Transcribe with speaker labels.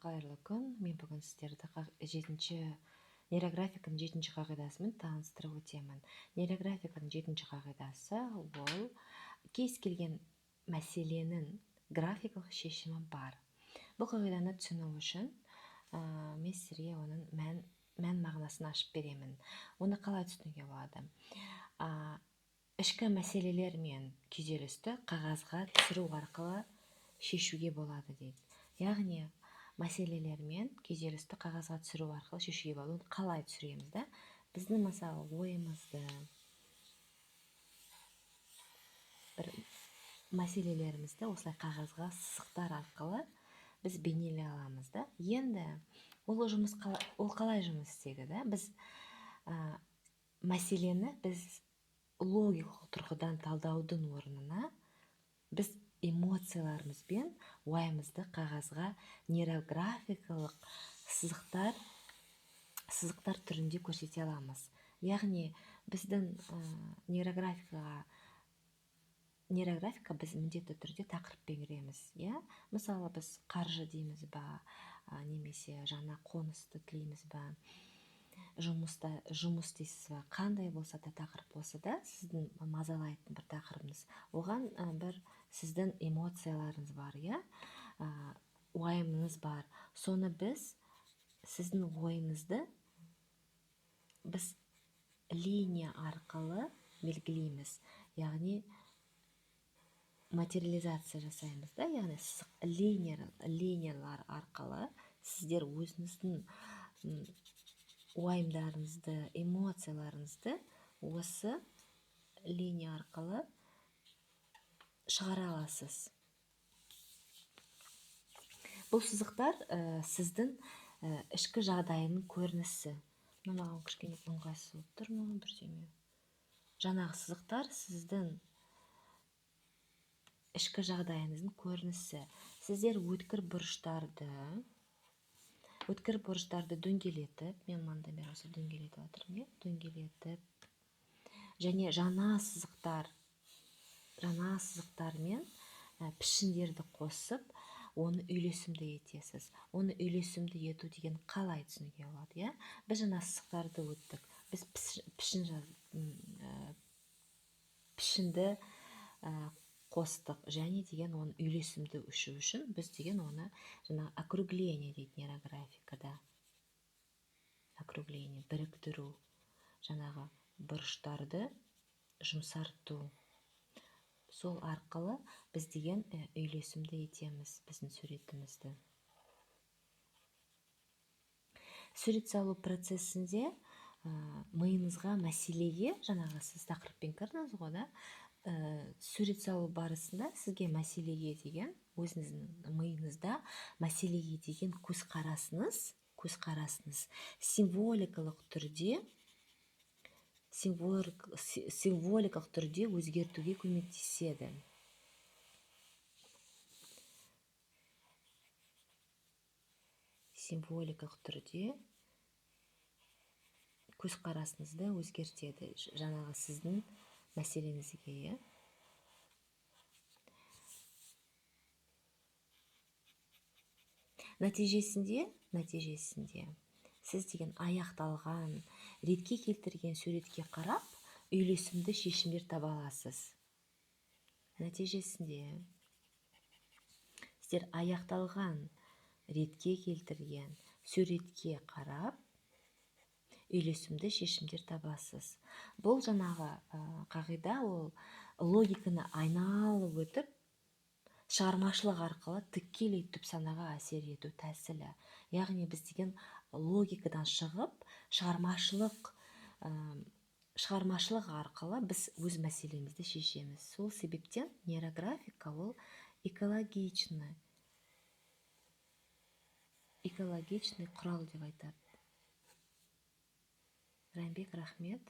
Speaker 1: Қайырлы күн. Мен бүгін сіздерді нейрографиканың 7-ші қағидасымен таныстырып өтемін. Нейрографиканың 7-ші қағидасы ол кез келген мәселенің графикалық шешімі бар. Бұл қағиданы түсіну үшін мен сіздерге оның мән мағынасын ашып беремін. Оны қалай түсінуге болады? Ішкі мәселелер мен күйзелісті қағазға түсіру арқылы шешуге болады дейді. Яғни мәселелер мен күйзелісті қағазға түсіру арқылы шешуге болады. Оны қалай түсіреміз да? Біздің мысалы ойымызды, бір мәселелерімізді осылай қағазға сызықтар арқылы біз бейнелей аламыз да. Енді ол қалай жұмыс істейді да? Біз мәселені логикалық тұрғыдан талдаудың орнына біз эмоцияларымызбен ойымызды қағазға нейрографикалық сызықтар түрінде көрсете аламыз. Яғни біздің нейрографика біз міндетті түрде тақырыппен кіреміз. Мысалы біз қаржы дейміз ба, немесе жаңа қонысты тілейміз ба, жұмыс дейсіз ба, қандай болса да тақырып болса да сіздің мазалайтын бір тақырыбыңыз, оған бір сіздің эмоцияларыңыз бар, ойыңыз бар. Соны сіздің ойыңызды біз линия арқылы белгілейміз, яғни материализация жасаймыз да, яғни линиялар арқылы сіздер өзіңіздің ойымдарыңызды, эмоцияларыңызды осы линия арқылы шығара аласыз. Бұл сызықтар сіздің ішкі жағдайының көрінісі. Маған кішкене ыңғайсыз болып тұр ма, бірдеме. Жаңағы сызықтар сіздің ішкі жағдайыңыздың көрінісі. Сіздер өткір бұрыштарды дөңгелетіп, мен мында бері осы дөңгелетіп отырмын, дөңгелетіп, және жаңа сызықтармен пішіндерді қосып, оны үйлесімді етесіз. Оны үйлесімді ету деген қалай түсінуге болады? Біз жаңа сызықтарды өттік. Біз пішінді қостық, және деген оны үйлесімді үшу үшін біз деген оны жаңа округление дейді нейрографикада. Округление, біріктіру, жаңағы бұрыштарды жұмсарту. Сол арқылы біз деген үйлесімді етеміз біздің суретімізді. Сурет салу процесінде миыңызға мәселеге, жаңағы сіз тақырыппен кірдіңіз ғой да, сурет салу барысында сізге мәселеге деген, өзіңіздің миыңызда мәселеге деген көзқарасыңыз символикалық түрде өзгертуге көмектеседі. Символикалық түрде көзқарасыңызды өзгертеді жаңағы сіздің мәселеңізге. Нәтижесінде сіз деген аяқталған, ретке келтірген суретке қарап, үйлесімді шешімдер таба аласыз. Нәтижесінде сіздер аяқталған, ретке келтірген суретке қарап, үйлесімді шешімдер табасыз. Бұл жаңағы қағида, ол логиканы айналып өтіп, шығармашылық арқылы тікелей түп санаға әсер ету тәсілі. Яғни біз деген логикадан шығып, шығармашылық арқылы біз өз мәселемізді шешеміз. Сол себептен нейрографика ол экологичный құрал деп айтады. Райымбек, рахмет.